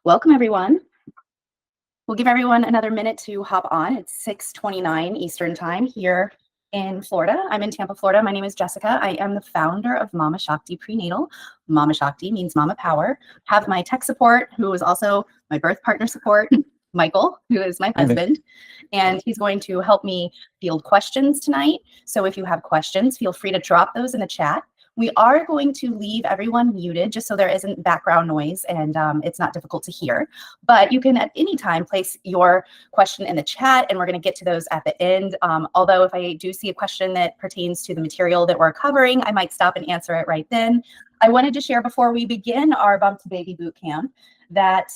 Welcome, everyone. We'll give everyone another minute to hop on. It's 6:29 Eastern Time here in Florida. I'm in Tampa, Florida. My name is Jessica. I am the founder of MamaShakti Prenatal. MamaShakti means Mama Power. Have my tech support, who is also my birth partner support, Michael, who is my husband, and he's going to help me field questions tonight. So if you have questions, feel free to drop those in the chat. We are going to leave everyone muted just so there isn't background noise and it's not difficult to hear. But you can at any time place your question in the chat and we're going to get to those at the end. Although if I do see a question that pertains to the material that we're covering, I might stop and answer it right then. I wanted to share before we begin our Bump to Baby Bootcamp that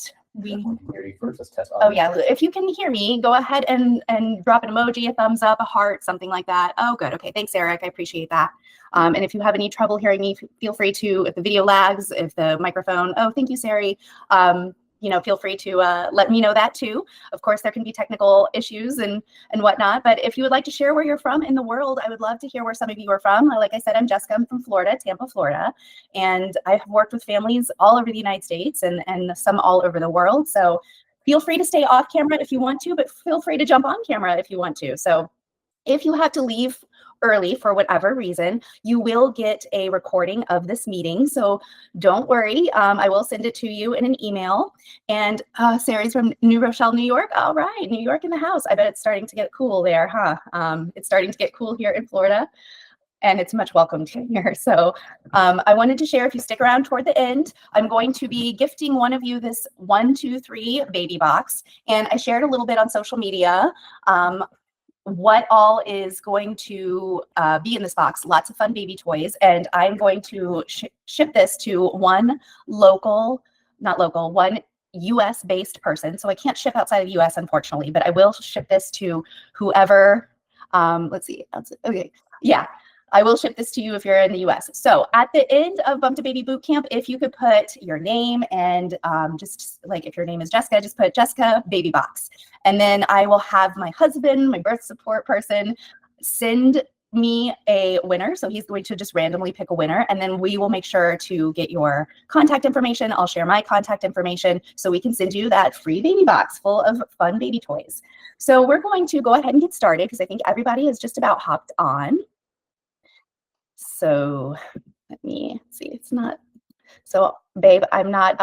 oh yeah, if you can hear me, go ahead and drop an emoji, a thumbs up, a heart, something like that. Oh, good. Okay, thanks, Eric. I appreciate that. And if you have any trouble hearing me, feel free to, if the video lags, if the microphone, oh, thank you, Sari. Feel free to let me know that too. Of course, there can be technical issues and whatnot, but if you would like to share where you're from in the world, I would love to hear where some of you are from. Like I said, I'm Jessica, I'm from Florida, Tampa, Florida, and I have worked with families all over the United States and some all over the world. So feel free to stay off camera if you want to, but feel free to jump on camera if you want to. So if you have to leave early for whatever reason, you will get a recording of this meeting. So don't worry, I will send it to you in an email. And Sari's from New Rochelle, New York. All right, New York in the house. I bet it's starting to get cool there, huh? It's starting to get cool here in Florida. And it's much welcomed here. So I wanted to share, if you stick around toward the end, I'm going to be gifting one of you this 1, 2, 3 baby box. And I shared a little bit on social media what all is going to be in this box. Lots of fun baby toys. And I'm going to ship this to one US based person. So I can't ship outside of the US, unfortunately, but I will ship this to whoever, let's see, okay, yeah. I will ship this to you if you're in the US. So at the end of Bump to Baby Bootcamp, if you could put your name and just like if your name is Jessica, just put Jessica Baby Box. And then I will have my husband, my birth support person, send me a winner. So he's going to just randomly pick a winner. And then we will make sure to get your contact information. I'll share my contact information so we can send you that free baby box full of fun baby toys. So we're going to go ahead and get started because I think everybody has just about hopped on. So let me see, it's not, so babe, I'm not,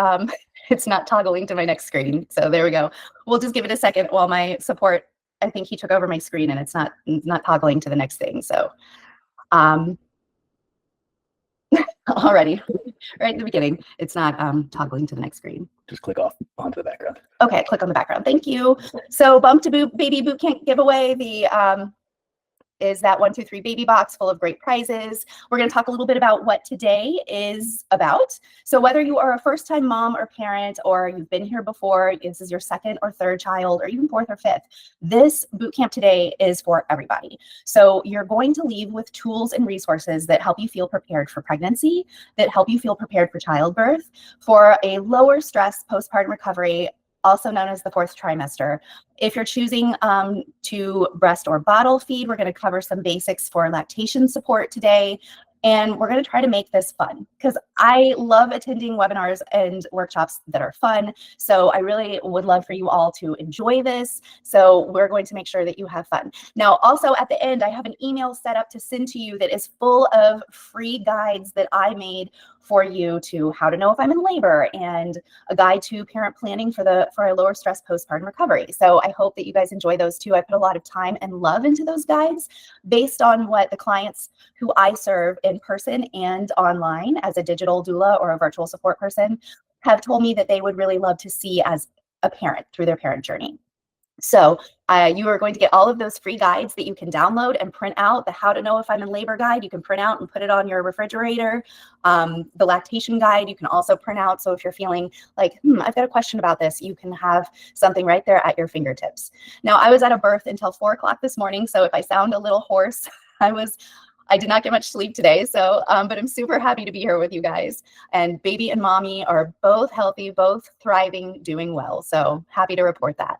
it's not toggling to my next screen. So there we go. We'll just give it a second while my support, I think he took over my screen and it's not toggling to the next thing. So already, right at the beginning, it's not toggling to the next screen. Just click off onto the background. Okay, click on the background. Thank you. So Bump to Baby Bootcamp giveaway, the is that 1, 2, 3 baby box full of great prizes. We're going to talk a little bit about what today is about. So whether you are a first-time mom or parent, or you've been here before, this is your 2nd or 3rd child, or even 4th or 5th, this bootcamp today is for everybody. So you're going to leave with tools and resources that help you feel prepared for pregnancy, that help you feel prepared for childbirth, for a lower stress postpartum recovery, also known as the 4th trimester. If you're choosing to breast or bottle feed, we're going to cover some basics for lactation support today. And we're going to try to make this fun because I love attending webinars and workshops that are fun. So I really would love for you all to enjoy this. So we're going to make sure that you have fun. Now, also at the end, I have an email set up to send to you that is full of free guides that I made for you to how to know if I'm in labor and a guide to parent planning for a lower stress postpartum recovery. So I hope that you guys enjoy those too. I put a lot of time and love into those guides based on what the clients who I serve in person and online as a digital doula or a virtual support person have told me that they would really love to see as a parent through their parent journey. So you are going to get all of those free guides that you can download and print out. The How to Know If I'm in Labor guide, you can print out and put it on your refrigerator. The lactation guide, you can also print out. So if you're feeling like, I've got a question about this, you can have something right there at your fingertips. Now, I was at a birth until 4 o'clock this morning. So if I sound a little hoarse, I did not get much sleep today. So, but I'm super happy to be here with you guys. And baby and mommy are both healthy, both thriving, doing well. So happy to report that.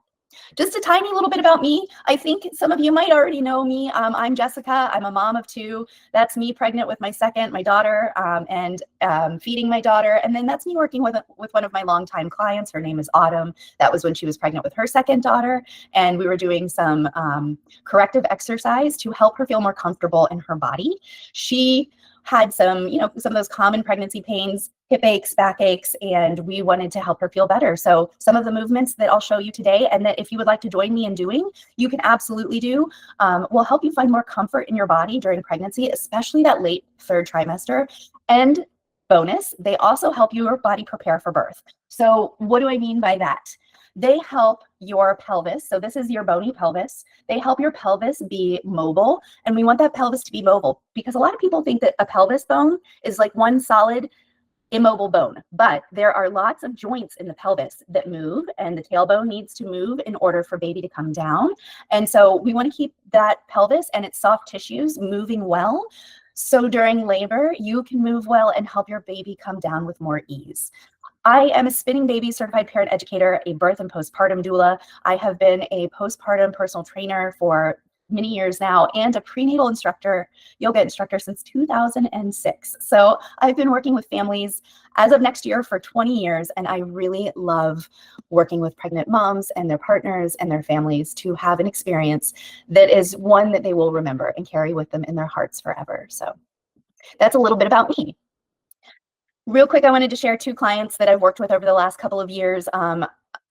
Just a tiny little bit about me. I think some of you might already know me. I'm Jessica. I'm a mom of two. That's me pregnant with my second, my daughter, and feeding my daughter. And then that's me working with one of my longtime clients. Her name is Autumn. That was when she was pregnant with her second daughter. And we were doing some corrective exercise to help her feel more comfortable in her body. She had some of those common pregnancy pains, hip aches, back aches, and we wanted to help her feel better. So some of the movements that I'll show you today, and that if you would like to join me in doing, you can absolutely do, will help you find more comfort in your body during pregnancy, especially that late third trimester. And bonus, they also help your body prepare for birth. So what do I mean by that? They help your pelvis. So this is your bony pelvis. They help your pelvis be mobile. And we want that pelvis to be mobile because a lot of people think that a pelvis bone is like one solid immobile bone, but there are lots of joints in the pelvis that move, and the tailbone needs to move in order for baby to come down. And so we want to keep that pelvis and its soft tissues moving well. So during labor, you can move well and help your baby come down with more ease. I am a spinning baby certified parent educator, a birth and postpartum doula. I have been a postpartum personal trainer for many years now and a prenatal instructor, yoga instructor since 2006. So I've been working with families as of next year for 20 years, and I really love working with pregnant moms and their partners and their families to have an experience that is one that they will remember and carry with them in their hearts forever. So that's a little bit about me. Real quick, I wanted to share two clients that I've worked with over the last couple of years.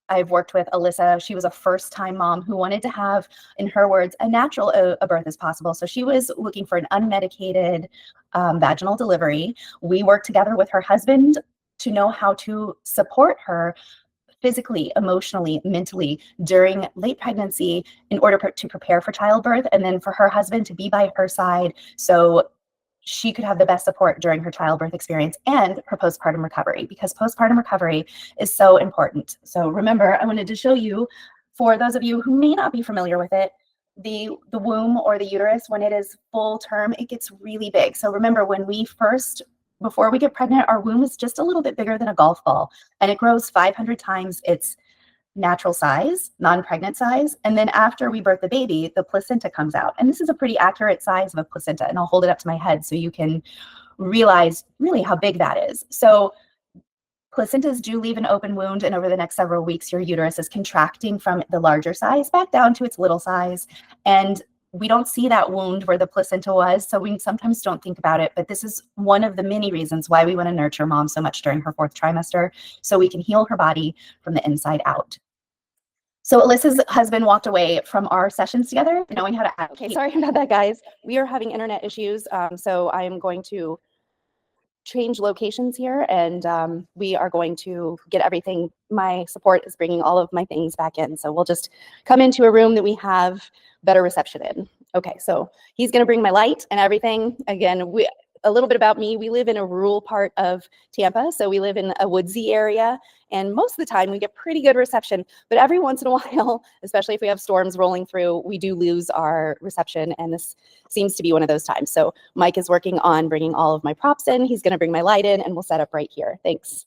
I've worked with Alyssa. She was a first-time mom who wanted to have, in her words, a natural a birth as possible. So she was looking for an unmedicated vaginal delivery. We worked together with her husband to know how to support her physically, emotionally, mentally during late pregnancy in order to prepare for childbirth, and then for her husband to be by her side so she could have the best support during her childbirth experience and her postpartum recovery, because postpartum recovery is so important. So remember, I wanted to show you, for those of you who may not be familiar with it, the womb or the uterus, when it is full term, it gets really big. So remember, before we get pregnant, our womb is just a little bit bigger than a golf ball, and it grows 500 times its natural size, non-pregnant size. And then after we birth the baby, the placenta comes out. And this is a pretty accurate size of a placenta. And I'll hold it up to my head so you can realize really how big that is. So placentas do leave an open wound, and over the next several weeks, your uterus is contracting from the larger size back down to its little size. And we don't see that wound where the placenta was, so we sometimes don't think about it, but this is one of the many reasons why we want to nurture mom so much during her fourth trimester, so we can heal her body from the inside out. So Alyssa's husband walked away from our sessions together knowing how to advocate. Okay, sorry about that, guys. We are having internet issues, so I am going to change locations here, and we are going to get everything. My support is bringing all of my things back in, so we'll just come into a room that we have better reception in. Okay, so he's going to bring my light and everything. Again, a little bit about me. We live in a rural part of Tampa, so we live in a woodsy area, and most of the time we get pretty good reception, but every once in a while, especially if we have storms rolling through, we do lose our reception, and this seems to be one of those times. So Mike is working on bringing all of my props in. He's going to bring my light in, and we'll set up right here. Thanks.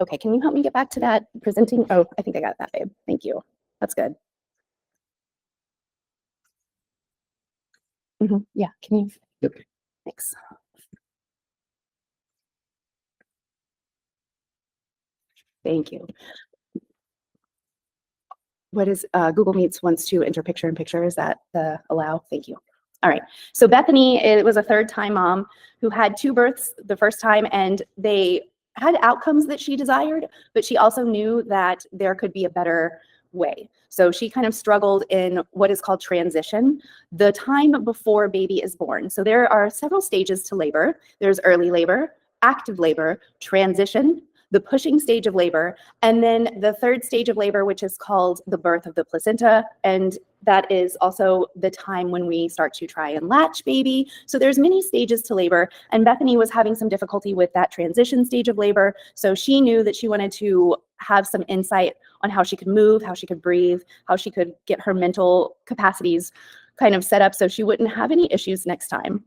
Okay, can you help me get back to that presenting? Oh, I think I got that, babe. Thank you. That's good. Yeah, can you? Yep. Thanks. Thank you. What is Google Meets wants to enter picture in picture? Is that the allow? Thank you. All right. So Bethany, it was a third-time mom who had two births the first time, and they had outcomes that she desired, but she also knew that there could be a better way. So she kind of struggled in what is called transition, the time before baby is born. So there are several stages to labor. There's early labor, active labor, transition, the pushing stage of labor, and then the third stage of labor, which is called the birth of the placenta. And that is also the time when we start to try and latch baby. So there's many stages to labor, and Bethany was having some difficulty with that transition stage of labor. So she knew that she wanted to have some insight on how she could move, how she could breathe, how she could get her mental capacities kind of set up so she wouldn't have any issues next time.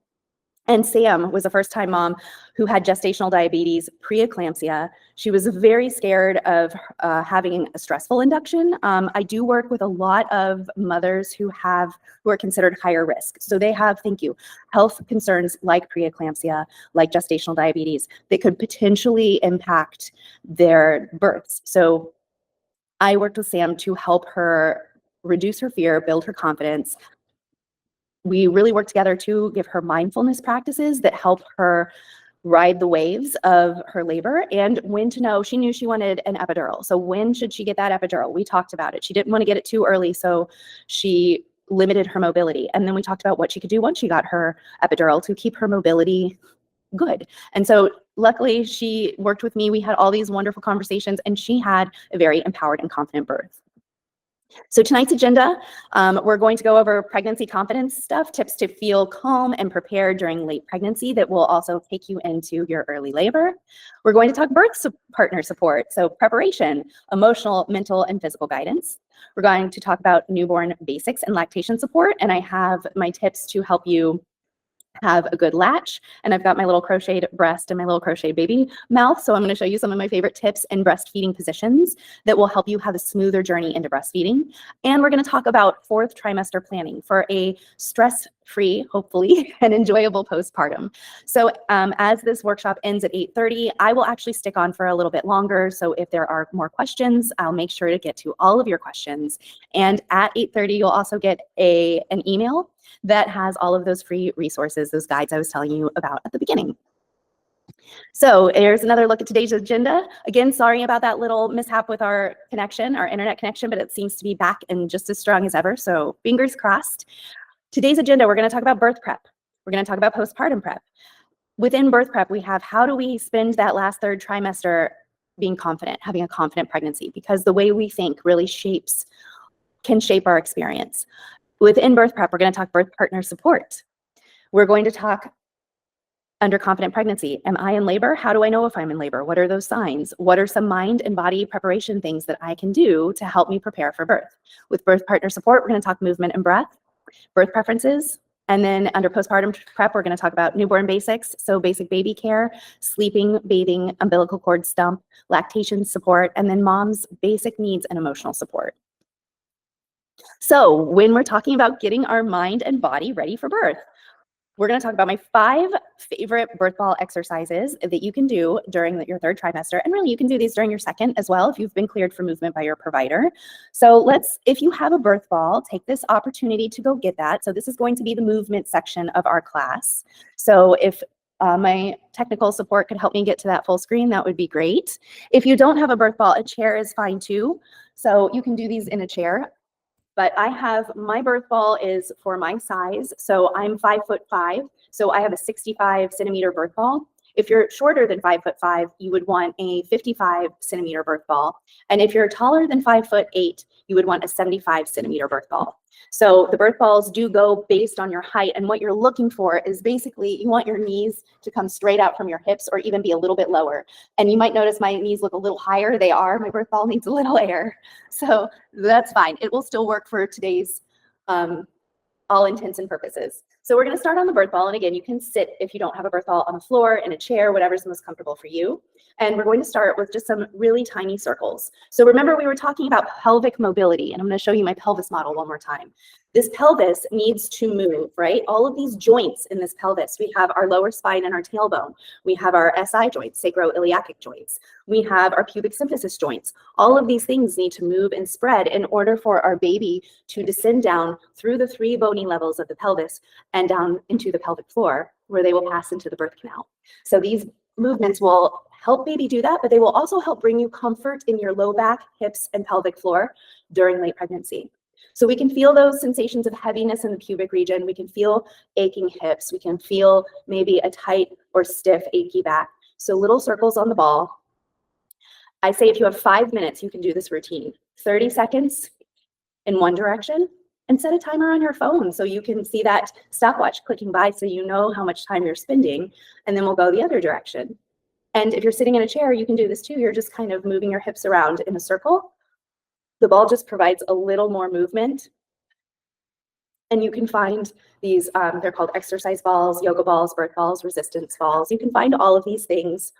And Sam was a first-time mom who had gestational diabetes, preeclampsia. She was very scared of having a stressful induction. I do work with a lot of mothers who are considered higher risk. So they have, health concerns like preeclampsia, like gestational diabetes, that could potentially impact their births. So I worked with Sam to help her reduce her fear, build her confidence. We really worked together to give her mindfulness practices that help her ride the waves of her labor and when to know. She knew she wanted an epidural. So when should she get that epidural? We talked about it. She didn't want to get it too early, so she limited her mobility. And then we talked about what she could do once she got her epidural to keep her mobility good. And so luckily she worked with me. We had all these wonderful conversations and she had a very empowered and confident birth. So tonight's agenda, we're going to go over pregnancy confidence stuff, tips to feel calm and prepared during late pregnancy that will also take you into your early labor. We're going to talk partner support, so preparation, emotional, mental, and physical guidance. We're going to talk about newborn basics and lactation support, and I have my tips to help you have a good latch, and I've got my little crocheted breast and my little crocheted baby mouth. So I'm going to show you some of my favorite tips in breastfeeding positions that will help you have a smoother journey into breastfeeding. And we're going to talk about 4th trimester planning for a stress-free, hopefully, and enjoyable postpartum. So as this workshop ends at 8:30, I will actually stick on for a little bit longer. So if there are more questions, I'll make sure to get to all of your questions. And at 8:30, you'll also get an email that has all of those free resources, those guides I was telling you about at the beginning. So here's another look at today's agenda. Again, sorry about that little mishap with our connection, our internet connection, but it seems to be back and just as strong as ever. So fingers crossed. Today's agenda, we're going to talk about birth prep. We're going to talk about postpartum prep. Within birth prep, we have how do we spend that last 3rd trimester being confident, having a confident pregnancy, because the way we think really can shape our experience. Within birth prep, we're going to talk birth partner support. We're going to talk under confident pregnancy. Am I in labor? How do I know if I'm in labor? What are those signs? What are some mind and body preparation things that I can do to help me prepare for birth? With birth partner support, we're going to talk movement and breath, birth preferences, and then under postpartum prep, we're going to talk about newborn basics, so basic baby care, sleeping, bathing, umbilical cord stump, lactation support, and then mom's basic needs and emotional support. So when we're talking about getting our mind and body ready for birth, we're going to talk about my 5 favorite birth ball exercises that you can do during your 3rd trimester. And really, you can do these during your 2nd as well if you've been cleared for movement by your provider. So if you have a birth ball, take this opportunity to go get that. So this is going to be the movement section of our class. So if my technical support could help me get to that full screen, that would be great. If you don't have a birth ball, a chair is fine too. So you can do these in a chair. But my birth ball is for my size. So I'm 5'5". So I have a 65 centimeter birth ball. If you're shorter than 5'5", you would want a 55 centimeter birth ball. And if you're taller than 5'8", you would want a 75 centimeter birth ball. So the birth balls do go based on your height. And what you're looking for is basically you want your knees to come straight out from your hips or even be a little bit lower. And you might notice my knees look a little higher. They are. My birth ball needs a little air. So that's fine. It will still work for today's all intents and purposes. So we're going to start on the birth ball. And again, you can sit if you don't have a birth ball on the floor, in a chair, whatever's most comfortable for you. And we're going to start with just some really tiny circles. So remember, we were talking about pelvic mobility, and I'm going to show you my pelvis model one more time. This pelvis needs to move, right? All of these joints in this pelvis, we have our lower spine and our tailbone. We have our SI joints, sacroiliac joints. We have our pubic symphysis joints. All of these things need to move and spread in order for our baby to descend down through the 3 bony levels of the pelvis and down into the pelvic floor, where they will pass into the birth canal. So these movements will help baby do that, but they will also help bring you comfort in your low back, hips, and pelvic floor during late pregnancy. So we can feel those sensations of heaviness in the pubic region. We can feel aching hips. We can feel maybe a tight or stiff, achy back. So little circles on the ball. I say if you have 5 minutes, you can do this routine. 30 seconds in one direction, and set a timer on your phone so you can see that stopwatch clicking by so you know how much time you're spending, and then we'll go the other direction. And if you're sitting in a chair, you can do this too. You're just kind of moving your hips around in a circle. The ball just provides a little more movement And you can find these, they're called exercise balls, yoga balls, birth balls, resistance balls. You can find all of these things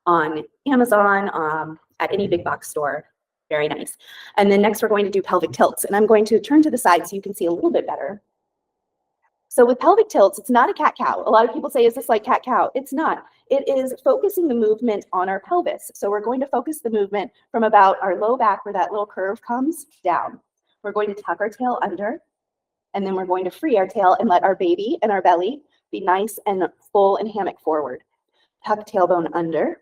on Amazon, at any big box store. Very nice. And then next we're going to do pelvic tilts. And I'm going to turn to the side so you can see a little bit better. So with pelvic tilts, it's not a cat-cow. A lot of people say, is this like cat-cow? It's not. It is focusing the movement on our pelvis. So we're going to focus the movement from about our low back where that little curve comes down. We're going to tuck our tail under, and then we're going to free our tail and let our baby and our belly be nice and full and hammock forward. Tuck tailbone under,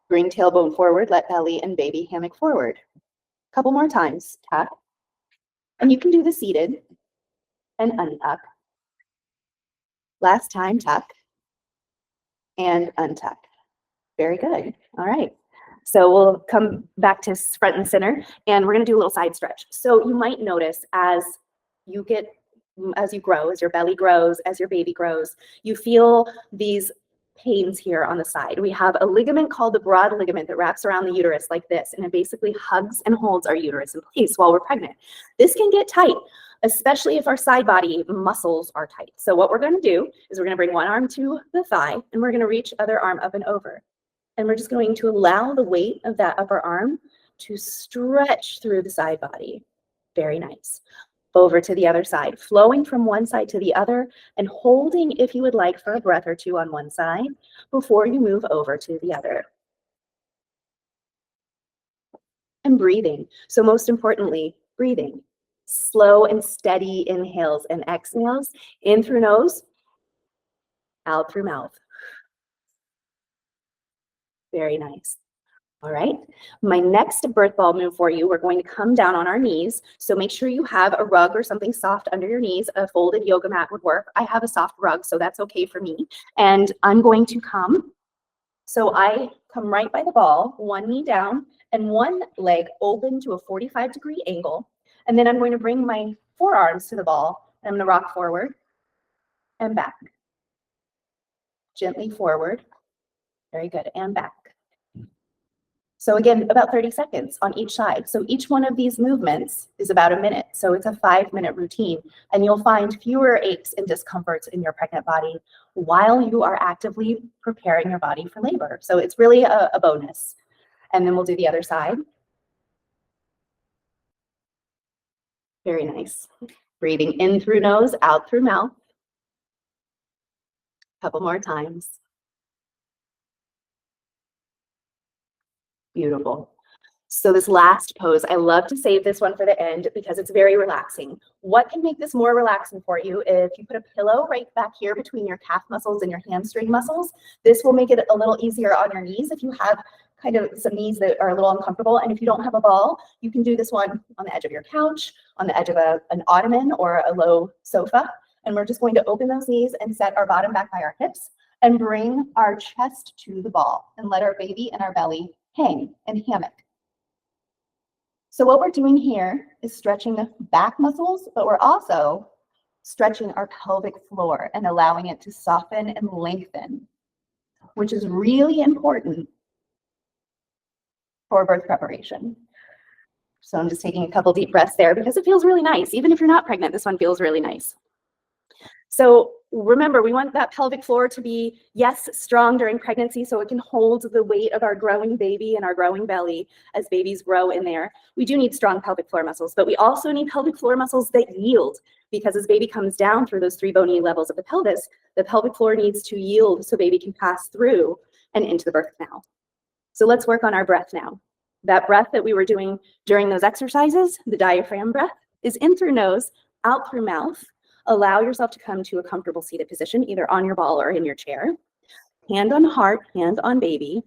bring tailbone forward, let belly and baby hammock forward. A couple more times, tuck. And you can do the seated and untuck. Last time, tuck and untuck. Very good. All right. So we'll come back to front and center, and we're going to do a little side stretch. So you might notice as you grow, as your belly grows, as your baby grows, you feel these pains here on the side. We have a ligament called the broad ligament that wraps around the uterus like this, and it basically hugs and holds our uterus in place while we're pregnant. This can get tight, especially if our side body muscles are tight. So what we're going to do is we're going to bring one arm to the thigh, and we're going to reach other arm up and over. And we're just going to allow the weight of that upper arm to stretch through the side body. Very nice. Over to the other side, flowing from one side to the other and holding, if you would like, for a breath or two on one side before you move over to the other. And breathing. So most importantly, breathing. Slow and steady inhales and exhales, in through nose, out through mouth. Very nice. All right, my next birth ball move for you, we're going to come down on our knees. So make sure you have a rug or something soft under your knees. A folded yoga mat would work. I have a soft rug, so that's okay for me. And I'm going to come. So I come right by the ball, one knee down and one leg open to a 45-degree angle. And then I'm going to bring my forearms to the ball. And I'm going to rock forward and back. Gently forward. Very good. And back. So again, about 30 seconds on each side. So each one of these movements is about a minute. So it's a 5-minute routine, and you'll find fewer aches and discomforts in your pregnant body while you are actively preparing your body for labor. So it's really a bonus. And then we'll do the other side. Very nice. Breathing in through nose, out through mouth. A couple more times. Beautiful. So this last pose, I love to save this one for the end because it's very relaxing. What can make this more relaxing for you? If you put a pillow right back here between your calf muscles and your hamstring muscles, this will make it a little easier on your knees if you have kind of some knees that are a little uncomfortable. And if you don't have a ball, you can do this one on the edge of your couch, on the edge of an ottoman or a low sofa. And we're just going to open those knees and set our bottom back by our hips and bring our chest to the ball and let our baby and our belly hang and hammock. So what we're doing here is stretching the back muscles, but we're also stretching our pelvic floor and allowing it to soften and lengthen, which is really important for birth preparation. So I'm just taking a couple deep breaths there because it feels really nice. Even if you're not pregnant, this one feels really nice. So remember, we want that pelvic floor to be, yes, strong during pregnancy so it can hold the weight of our growing baby and our growing belly as babies grow in there. We do need strong pelvic floor muscles, but we also need pelvic floor muscles that yield, because as baby comes down through those 3 bony levels of the pelvis, the pelvic floor needs to yield so baby can pass through and into the birth canal. So let's work on our breath now. That breath that we were doing during those exercises, the diaphragm breath, is in through nose, out through mouth. Allow yourself to come to a comfortable seated position, either on your ball or in your chair. Hand on heart, hand on baby.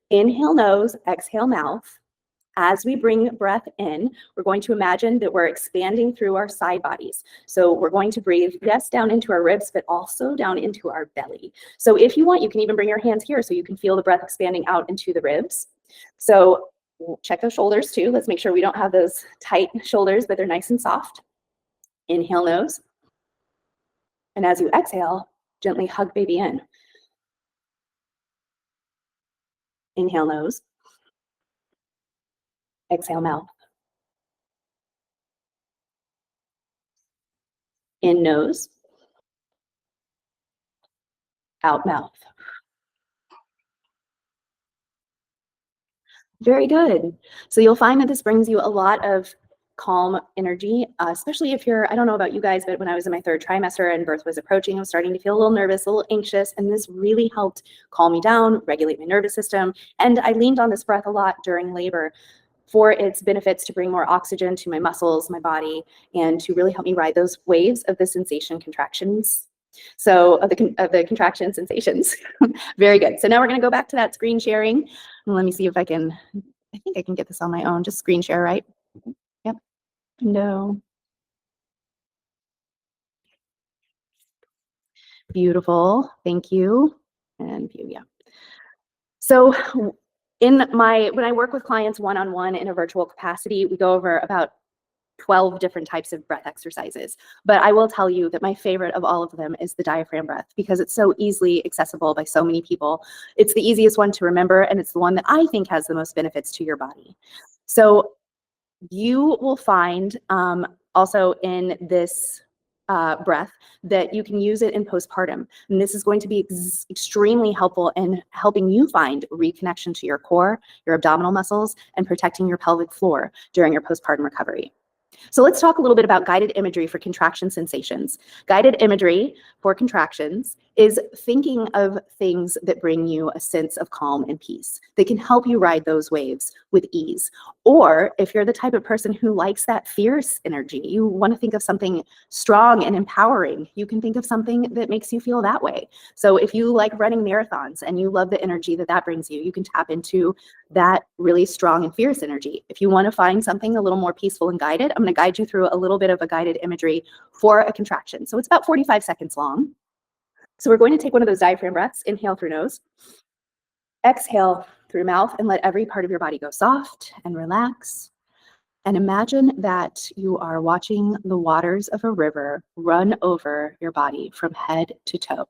Inhale nose, exhale mouth. As we bring breath in, we're going to imagine that we're expanding through our side bodies. So we're going to breathe, yes, down into our ribs, but also down into our belly. So if you want, you can even bring your hands here so you can feel the breath expanding out into the ribs. So check those shoulders too. Let's make sure we don't have those tight shoulders, but they're nice and soft. Inhale nose. And as you exhale, gently hug baby in. Inhale nose. Exhale mouth. In nose, out mouth. Very good. So you'll find that this brings you a lot of calm energy, especially if you're, I don't know about you guys, but when I was in my 3rd trimester and birth was approaching, I was starting to feel a little nervous, a little anxious, and this really helped calm me down, regulate my nervous system. And I leaned on this breath a lot during labor for its benefits to bring more oxygen to my muscles, my body, and to really help me ride those waves of the sensation contractions. So of the contraction sensations. Very good. So now we're going to go back to that screen sharing. And let me see if I think I can get this on my own. Just screen share, right? Yep. No. Beautiful. Thank you. And view, yeah. So when I work with clients one-on-one in a virtual capacity, we go over about 12 different types of breath exercises. But I will tell you that my favorite of all of them is the diaphragm breath because it's so easily accessible by so many people. It's the easiest one to remember, and it's the one that I think has the most benefits to your body. So you will find also in this breath that you can use it in postpartum. And this is going to be extremely helpful in helping you find reconnection to your core, your abdominal muscles, and protecting your pelvic floor during your postpartum recovery. So let's talk a little bit about guided imagery for contraction sensations. Guided imagery for contractions is thinking of things that bring you a sense of calm and peace. They can help you ride those waves with ease. Or if you're the type of person who likes that fierce energy, you want to think of something strong and empowering, you can think of something that makes you feel that way. So if you like running marathons and you love the energy that brings you, you can tap into that really strong and fierce energy. If you want to find something a little more peaceful and guided, I'm going to guide you through a little bit of a guided imagery for a contraction. So it's about 45 seconds long. So we're going to take one of those diaphragm breaths, inhale through nose, exhale through mouth, and let every part of your body go soft and relax. And imagine that you are watching the waters of a river run over your body from head to toe.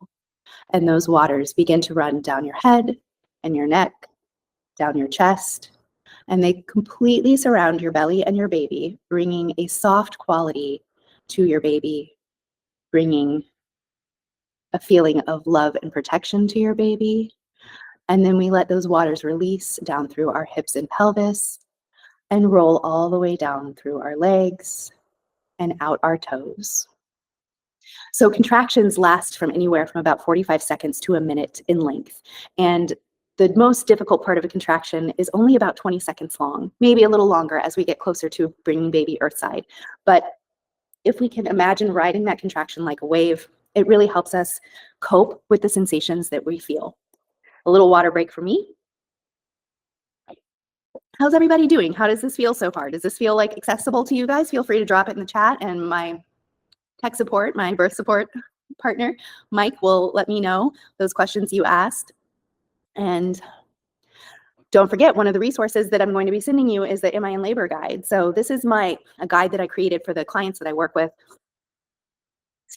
And those waters begin to run down your head and your neck, down your chest, and they completely surround your belly and your baby, bringing a soft quality to your baby, bringing a feeling of love and protection to your baby. And then we let those waters release down through our hips and pelvis and roll all the way down through our legs and out our toes. So contractions last from anywhere from about 45 seconds to a minute in length. And the most difficult part of a contraction is only about 20 seconds long, maybe a little longer as we get closer to bringing baby earthside. But if we can imagine riding that contraction like a wave, it really helps us cope with the sensations that we feel. A little water break for me. How's everybody doing? How does this feel so far? Does this feel like accessible to you guys? Feel free to drop it in the chat, and my tech support, my birth support partner, Mike, will let me know those questions you asked. And don't forget, one of the resources that I'm going to be sending you is the Am I in Labor guide. So this is a guide that I created for the clients that I work with,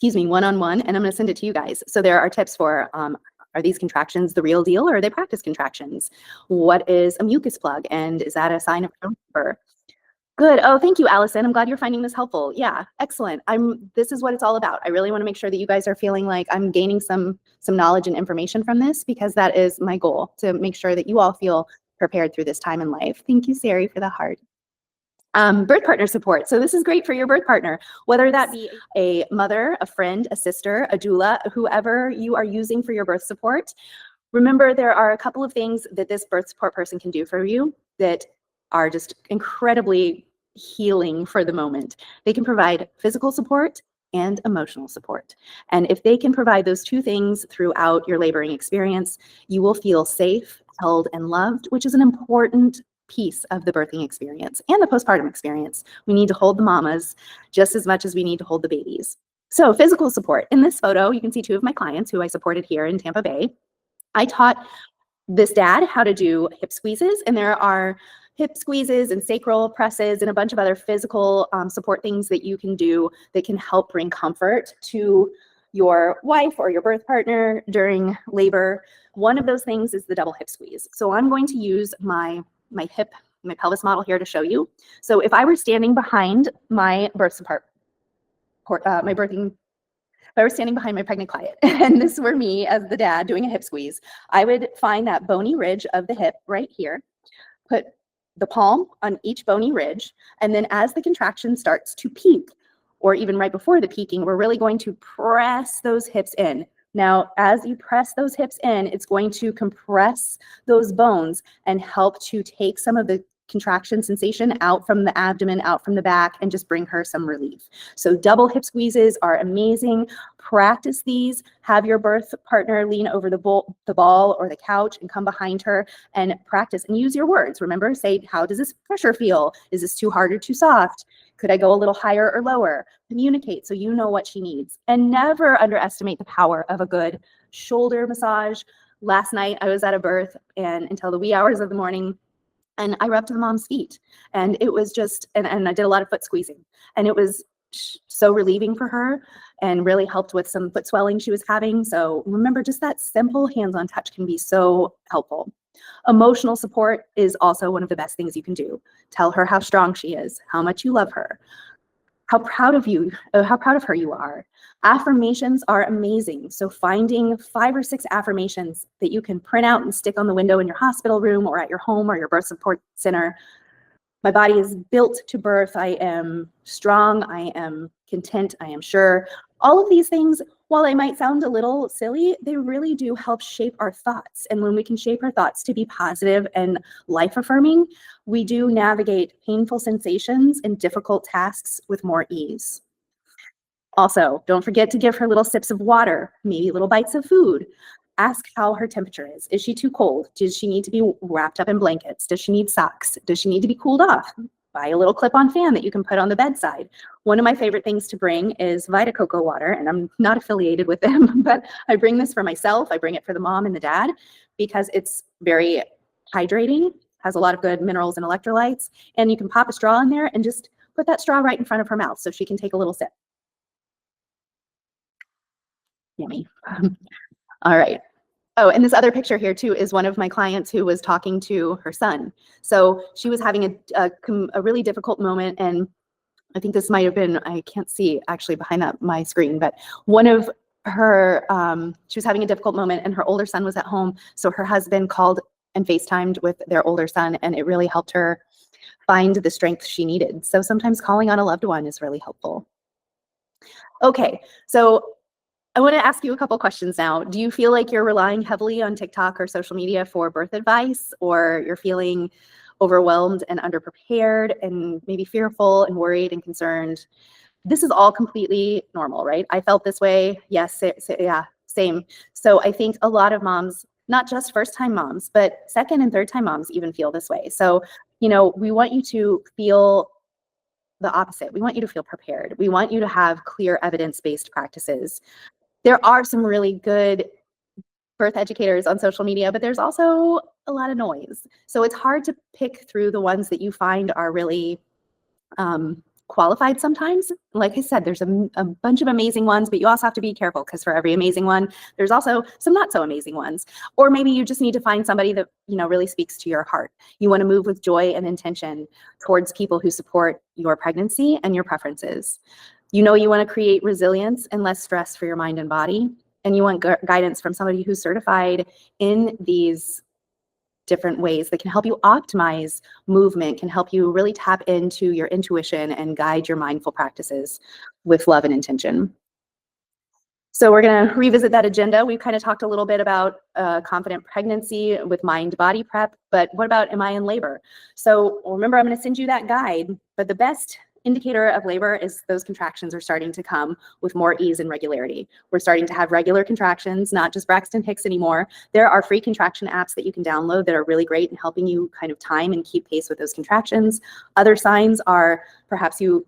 one-on-one, and I'm going to send it to you guys. So there are tips for, are these contractions the real deal, or are they practice contractions? What is a mucus plug, and is that a sign of labor? Good. Oh, thank you, Allison. I'm glad you're finding this helpful. Yeah, excellent. This is what it's all about. I really want to make sure that you guys are feeling like I'm gaining some knowledge and information from this, because that is my goal, to make sure that you all feel prepared through this time in life. Thank you, Sari, for the heart. Birth partner support. So this is great for your birth partner, whether that be a mother, a friend, a sister, a doula, whoever you are using for your birth support. Remember, there are a couple of things that this birth support person can do for you that are just incredibly healing for the moment. They can provide physical support and emotional support. And if they can provide those two things throughout your laboring experience, you will feel safe, held, and loved, which is an important piece of the birthing experience and the postpartum experience. We need to hold the mamas just as much as we need to hold the babies. So physical support. In this photo, you can see two of my clients who I supported here in Tampa Bay. I taught this dad how to do hip squeezes, and there are hip squeezes and sacral presses and a bunch of other physical support things that you can do that can help bring comfort to your wife or your birth partner during labor. One of those things is the double hip squeeze. So I'm going to use my pelvis model here to show you. So if I were standing behind my birthing If I were standing behind my pregnant client and this were me as the dad doing a hip squeeze, I would find that bony ridge of the hip right here, put the palm on each bony ridge, and then as the contraction starts to peak, or even right before the peaking, we're really going to press those hips in. Now, as you press those hips in, it's going to compress those bones and help to take some of the contraction sensation out from the abdomen, out from the back, and just bring her some relief. So double hip squeezes are amazing. Practice these. Have your birth partner lean over the ball or the couch and come behind her and practice and use your words. Remember, say, how does this pressure feel? Is this too hard or too soft? Could I go a little higher or lower? Communicate so you know what she needs. And never underestimate the power of a good shoulder massage. Last night I was at a birth and until the wee hours of the morning, and I rubbed the mom's feet, and it was just, and I did a lot of foot squeezing, and it was so relieving for her and really helped with some foot swelling she was having. So remember, just that simple hands-on touch can be so helpful. Emotional support is also one of the best things you can do. Tell her how strong she is, how much you love her, how proud of her you are. Affirmations are amazing. So finding 5 or 6 affirmations that you can print out and stick on the window in your hospital room or at your home or your birth support center. My body is built to birth. I am strong. I am content. I am sure. All of these things, while they might sound a little silly, they really do help shape our thoughts. And when we can shape our thoughts to be positive and life-affirming, we do navigate painful sensations and difficult tasks with more ease. Also, don't forget to give her little sips of water, maybe little bites of food. Ask how her temperature is. Is she too cold? Does she need to be wrapped up in blankets? Does she need socks? Does she need to be cooled off? Buy a little clip-on fan that you can put on the bedside. One of my favorite things to bring is Vita Coco water, and I'm not affiliated with them, but I bring this for myself. I bring it for the mom and the dad because it's very hydrating, has a lot of good minerals and electrolytes, and you can pop a straw in there and just put that straw right in front of her mouth so she can take a little sip. Yummy. All right. Oh, and this other picture here too is one of my clients who was talking to her son. So she was having a really difficult moment, and I think this might have been, I can't see actually behind my screen, but one of her, she was having a difficult moment and her older son was at home. So her husband called and FaceTimed with their older son, and it really helped her find the strength she needed. So sometimes calling on a loved one is really helpful. Okay, so I want to ask you a couple questions now. Do you feel like you're relying heavily on TikTok or social media for birth advice, or you're feeling overwhelmed and underprepared and maybe fearful and worried and concerned? This is all completely normal, right? I felt this way. Yes, yeah, same. So I think a lot of moms, not just first-time moms, but second and third-time moms even feel this way. So, you know, we want you to feel the opposite. We want you to feel prepared. We want you to have clear evidence-based practices. There are some really good birth educators on social media, but there's also a lot of noise. So it's hard to pick through the ones that you find are really qualified sometimes. Like I said, there's a bunch of amazing ones, but you also have to be careful because for every amazing one, there's also some not so amazing ones. Or maybe you just need to find somebody that, you know, really speaks to your heart. You want to move with joy and intention towards people who support your pregnancy and your preferences. You know, you want to create resilience and less stress for your mind and body. And you want guidance from somebody who's certified in these different ways that can help you optimize movement, can help you really tap into your intuition and guide your mindful practices with love and intention. So we're going to revisit that agenda. We've kind of talked a little bit about confident pregnancy with mind-body prep, but what about am I in labor? So remember, I'm going to send you that guide, but the best indicator of labor is those contractions are starting to come with more ease and regularity. We're starting to have regular contractions, not just Braxton Hicks anymore. There are free contraction apps that you can download that are really great in helping you kind of time and keep pace with those contractions. Other signs are perhaps you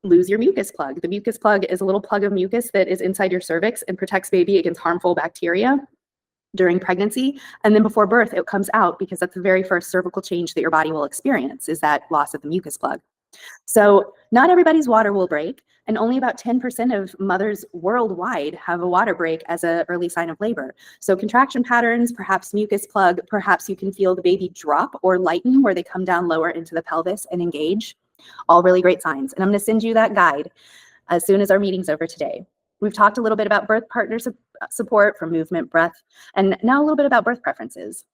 lose your mucus plug. The mucus plug is a little plug of mucus that is inside your cervix and protects baby against harmful bacteria during pregnancy. And then before birth, it comes out because that's the very first cervical change that your body will experience is that loss of the mucus plug. So not everybody's water will break, and only about 10% of mothers worldwide have a water break as an early sign of labor. So contraction patterns, perhaps mucus plug, perhaps you can feel the baby drop or lighten where they come down lower into the pelvis and engage. All really great signs. And I'm going to send you that guide as soon as our meeting's over today. We've talked a little bit about birth partner support for movement, breath, and now a little bit about birth preferences.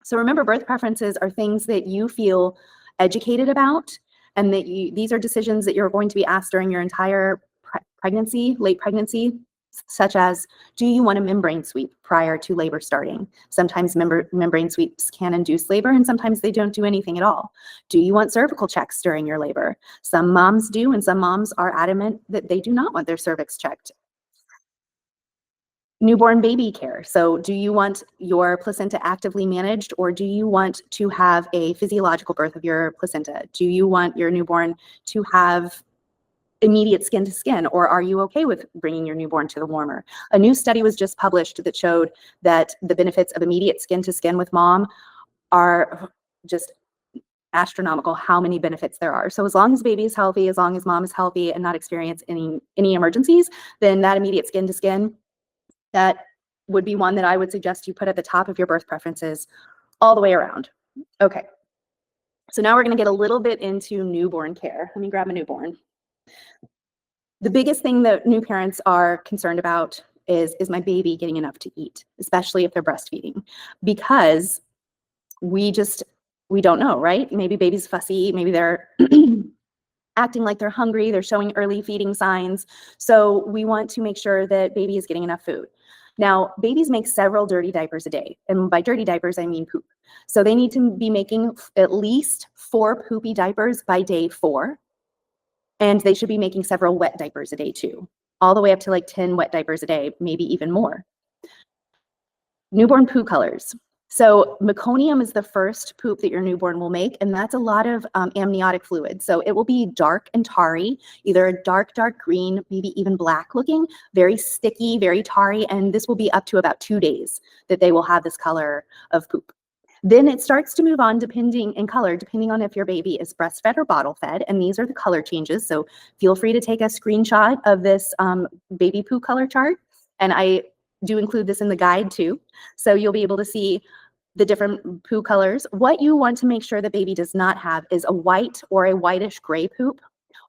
So remember, birth preferences are things that you feel educated about, and that these are decisions that you're going to be asked during your entire pregnancy, late pregnancy, such as, do you want a membrane sweep prior to labor starting? Sometimes membrane sweeps can induce labor, and sometimes they don't do anything at all. Do you want cervical checks during your labor? Some moms do, and some moms are adamant that they do not want their cervix checked. Newborn baby care. So do you want your placenta actively managed, or do you want to have a physiological birth of your placenta? Do you want your newborn to have immediate skin to skin, or are you okay with bringing your newborn to the warmer? A new study was just published that showed that the benefits of immediate skin to skin with mom are just astronomical, how many benefits there are. So as long as baby is healthy, as long as mom is healthy and not experience any emergencies, then that immediate skin to skin, that would be one that I would suggest you put at the top of your birth preferences all the way around. Okay, so now we're going to get a little bit into newborn care. Let me grab a newborn. The biggest thing that new parents are concerned about is my baby getting enough to eat, especially if they're breastfeeding, because we don't know, right? Maybe baby's fussy, maybe they're acting like they're hungry, they're showing early feeding signs. So we want to make sure that baby is getting enough food. Now, babies make several dirty diapers a day. And by dirty diapers, I mean poop. So they need to be making at least 4 poopy diapers by day 4. And they should be making several wet diapers a day too, all the way up to like 10 wet diapers a day, maybe even more. Newborn poo colors. So meconium is the first poop that your newborn will make, and that's a lot of amniotic fluid. So it will be dark and tarry, either a dark green, maybe even black looking, very sticky, very tarry, and this will be up to about 2 days that they will have this color of poop. Then it starts to move on depending on if your baby is breastfed or bottle fed, and these are the color changes. So feel free to take a screenshot of this baby poo color chart, and I do include this in the guide too. So you'll be able to see the different poo colors. What you want to make sure the baby does not have is a white or a whitish gray poop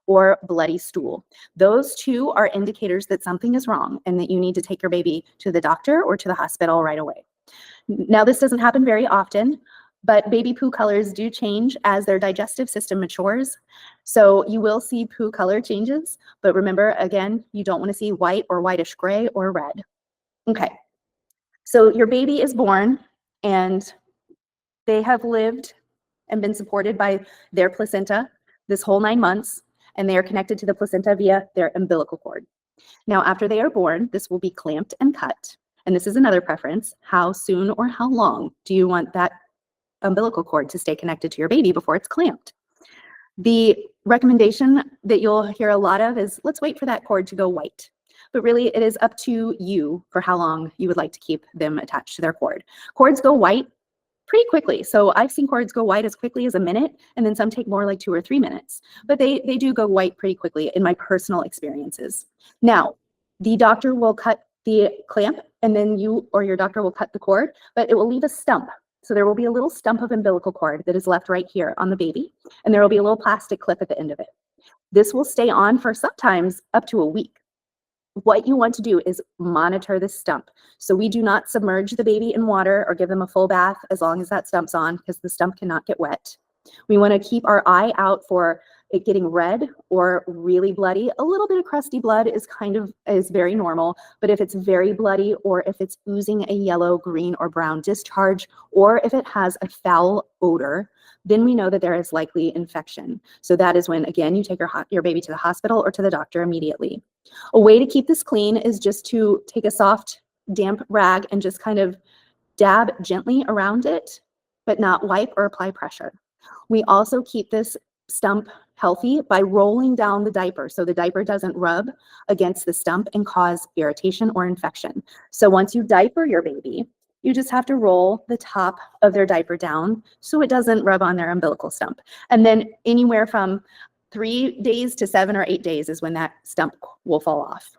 or bloody stool. Those two are indicators that something is wrong and that you need to take your baby to the doctor or to the hospital right away. Now, this doesn't happen very often, but baby poo colors do change as their digestive system matures. So you will see poo color changes, but remember, again, you don't want to see white or whitish gray or red. Okay, so your baby is born and they have lived and been supported by their placenta this whole 9 months, and they are connected to the placenta via their umbilical cord. Now, after they are born, this will be clamped and cut. And this is another preference. How soon or how long do you want that umbilical cord to stay connected to your baby before it's clamped? The recommendation that you'll hear a lot of is, let's wait for that cord to go white. But really, it is up to you for how long you would like to keep them attached to their cord. Cords go white pretty quickly. So I've seen cords go white as quickly as a minute, and then some take more like 2 or 3 minutes. But they do go white pretty quickly in my personal experiences. Now, the doctor will cut the clamp, and then you or your doctor will cut the cord, but it will leave a stump. So there will be a little stump of umbilical cord that is left right here on the baby, and there will be a little plastic clip at the end of it. This will stay on for sometimes up to a week. What you want to do is monitor the stump. So we do not submerge the baby in water or give them a full bath as long as that stump's on, because the stump cannot get wet. We want to keep our eye out for it getting red or really bloody. A little bit of crusty blood is very normal, but if it's very bloody, or if it's oozing a yellow, green, or brown discharge, or if it has a foul odor, then we know that there is likely infection. So that is when, again, you take your baby to the hospital or to the doctor immediately. A way to keep this clean is just to take a soft, damp rag and just kind of dab gently around it, but not wipe or apply pressure. We also keep this stump healthy by rolling down the diaper so the diaper doesn't rub against the stump and cause irritation or infection. So once you diaper your baby, you just have to roll the top of their diaper down so it doesn't rub on their umbilical stump. And then anywhere from 3 days to 7 or 8 days is when that stump will fall off.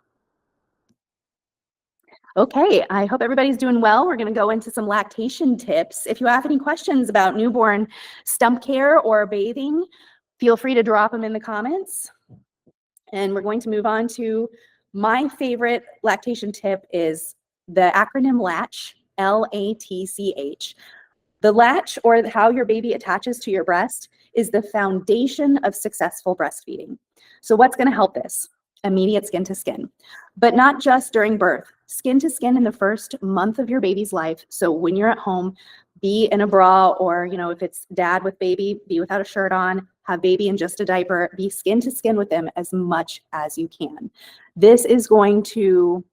Okay, I hope everybody's doing well. We're going to go into some lactation tips. If you have any questions about newborn stump care or bathing, feel free to drop them in the comments. And we're going to move on to My favorite lactation tip is the acronym LATCH, LATCH. The latch, or how your baby attaches to your breast, is the foundation of successful breastfeeding. So what's going to help this? Immediate skin to skin, but not just during birth. Skin to skin in the first month of your baby's life. So when you're at home, be in a bra, or if it's dad with baby, be without a shirt on, have baby in just a diaper, be skin to skin with them as much as you can. This is going to,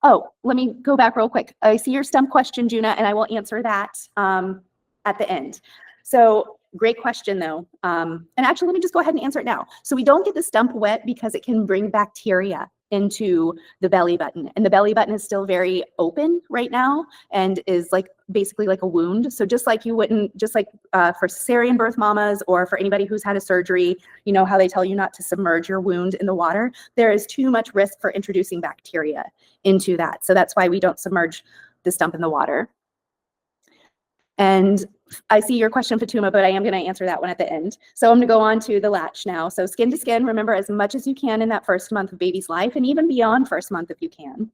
oh, let me go back real quick. I see your STEM question, Juna, and I will answer that at the end. So great question though. And actually, let me just go ahead and answer it now. So we don't get the stump wet because it can bring bacteria into the belly button, and the belly button is still very open right now and is basically like a wound. So just like you wouldn't, just like for cesarean birth mamas, or for anybody who's had a surgery, you know how they tell you not to submerge your wound in the water, there is too much risk for introducing bacteria into that. So that's why we don't submerge the stump in the water. And I see your question, Fatuma, but I am going to answer that one at the end. So I'm going to go on to the latch now. So skin to skin, remember, as much as you can in that first month of baby's life, and even beyond first month if you can.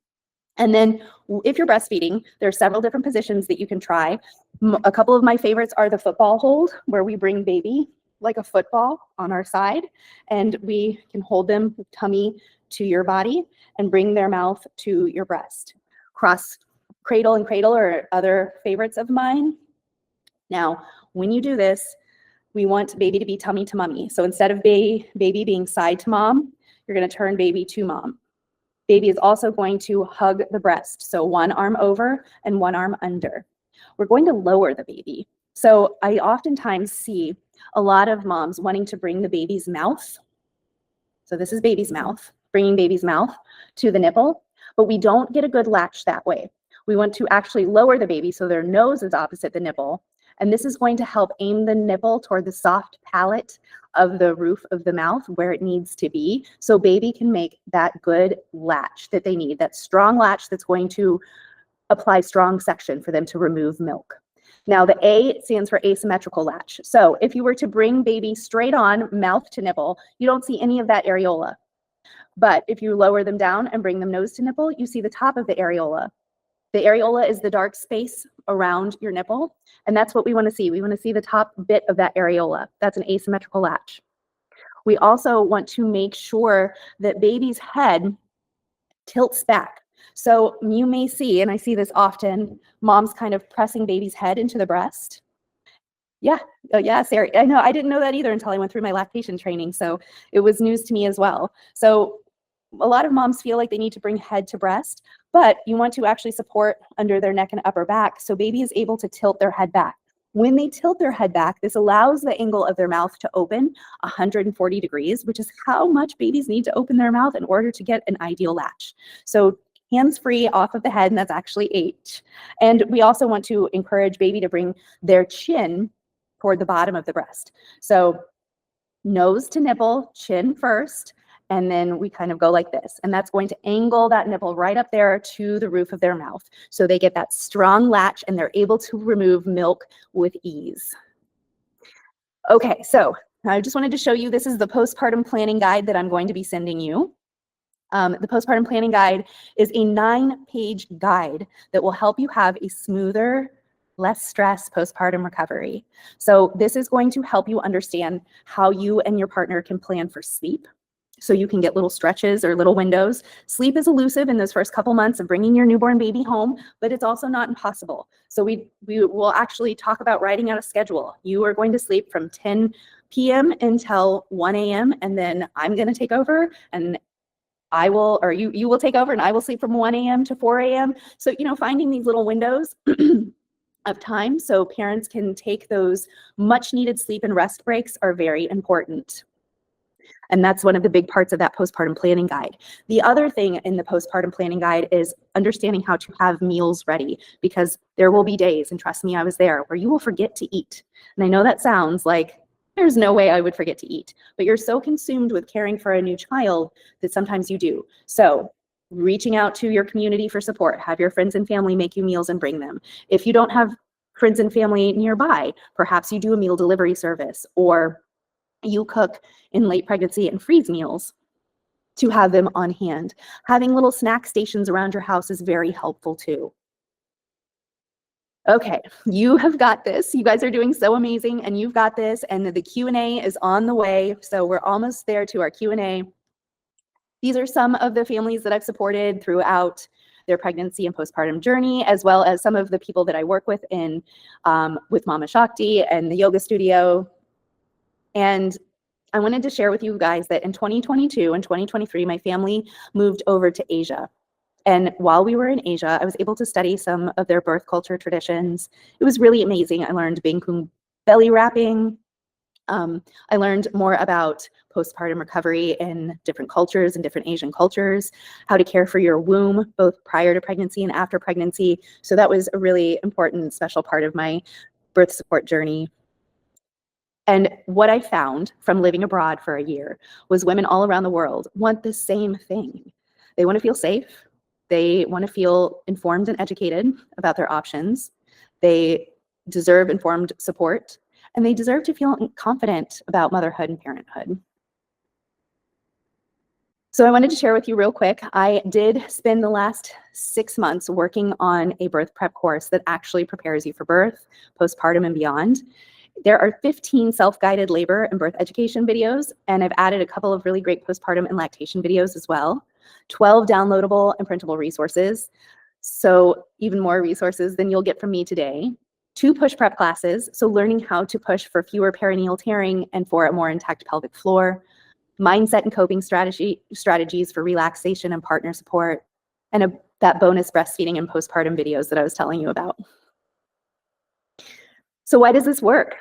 And then if you're breastfeeding, there are several different positions that you can try. A couple of my favorites are the football hold, where we bring baby like a football on our side, and we can hold them tummy to your body and bring their mouth to your breast. Cross cradle and cradle are other favorites of mine. Now, when you do this, we want baby to be tummy to mommy. So instead of baby being side to mom, you're going to turn baby to mom. Baby is also going to hug the breast. So one arm over and one arm under. We're going to lower the baby. So I oftentimes see a lot of moms wanting to bring the baby's mouth. So this is baby's mouth, bringing baby's mouth to the nipple, but we don't get a good latch that way. We want to actually lower the baby so their nose is opposite the nipple. And this is going to help aim the nipple toward the soft palate of the roof of the mouth where it needs to be, so baby can make that good latch that they need, that strong latch that's going to apply strong suction for them to remove milk. Now the A stands for asymmetrical latch. So if you were to bring baby straight on mouth to nipple, you don't see any of that areola. But if you lower them down and bring them nose to nipple, you see the top of the areola. The areola is the dark space around your nipple, and that's what we want to see. We want to see the top bit of that areola. That's an asymmetrical latch. We also want to make sure that baby's head tilts back. So you may see, and I see this often, moms kind of pressing baby's head into the breast. Yeah, yeah, Sarah, I know, I didn't know that either until I went through my lactation training, so it was news to me as well. So a lot of moms feel like they need to bring head to breast, but you want to actually support under their neck and upper back so baby is able to tilt their head back. When they tilt their head back, this allows the angle of their mouth to open 140 degrees, which is how much babies need to open their mouth in order to get an ideal latch. So hands free off of the head, and that's actually H. And we also want to encourage baby to bring their chin toward the bottom of the breast. So nose to nipple, chin first, and then we kind of go like this. And that's going to angle that nipple right up there to the roof of their mouth. So they get that strong latch and they're able to remove milk with ease. Okay, so I just wanted to show you, this is the postpartum planning guide that I'm going to be sending you. The postpartum planning guide is a 9-page guide that will help you have a smoother, less stress postpartum recovery. So this is going to help you understand how you and your partner can plan for sleep. So you can get little stretches or little windows. Sleep is elusive in those first couple months of bringing your newborn baby home, but it's also not impossible. So we will actually talk about writing out a schedule. You are going to sleep from 10 p.m. until 1 a.m. and then I'm going to take over, and I will, or you will take over, and I will sleep from 1 a.m. to 4 a.m. So, finding these little windows of time so parents can take those much needed sleep and rest breaks are very important. And that's one of the big parts of that postpartum planning guide. The other thing in the postpartum planning guide is understanding how to have meals ready, because there will be days, and trust me, I was there, where you will forget to eat. And I know that sounds like there's no way I would forget to eat, but you're so consumed with caring for a new child that sometimes you do. So reaching out to your community for support, have your friends and family make you meals and bring them. If you don't have friends and family nearby, perhaps you do a meal delivery service, or you cook in late pregnancy and freeze meals. to have them on hand. Having little snack stations around your house is very helpful too. Okay, you have got this. You guys are doing so amazing, and you've got this, and the Q&A is on the way, so we're almost there to our Q&A. These are some of the families that I've supported throughout their pregnancy and postpartum journey, as well as some of the people that I work with in with MamaShakti and the yoga studio. And I wanted to share with you guys that in 2022 and 2023, my family moved over to Asia. And while we were in Asia, I was able to study some of their birth culture traditions. It was really amazing. I learned Bangkok belly wrapping. I learned more about postpartum recovery in different cultures and different Asian cultures, how to care for your womb, both prior to pregnancy and after pregnancy. So that was a really important, special part of my birth support journey. And what I found from living abroad for a year was women all around the world want the same thing. They want to feel safe. They want to feel informed and educated about their options. They deserve informed support, and they deserve to feel confident about motherhood and parenthood. So I wanted to share with you real quick, I did spend the last 6 months working on a birth prep course that actually prepares you for birth, postpartum, and beyond. There are 15 self-guided labor and birth education videos, and I've added a couple of really great postpartum and lactation videos as well. 12 downloadable and printable resources, so even more resources than you'll get from me today. 2 push prep classes, so learning how to push for fewer perineal tearing and for a more intact pelvic floor. Mindset and coping strategies for relaxation and partner support, and that bonus breastfeeding and postpartum videos that I was telling you about. So why does this work?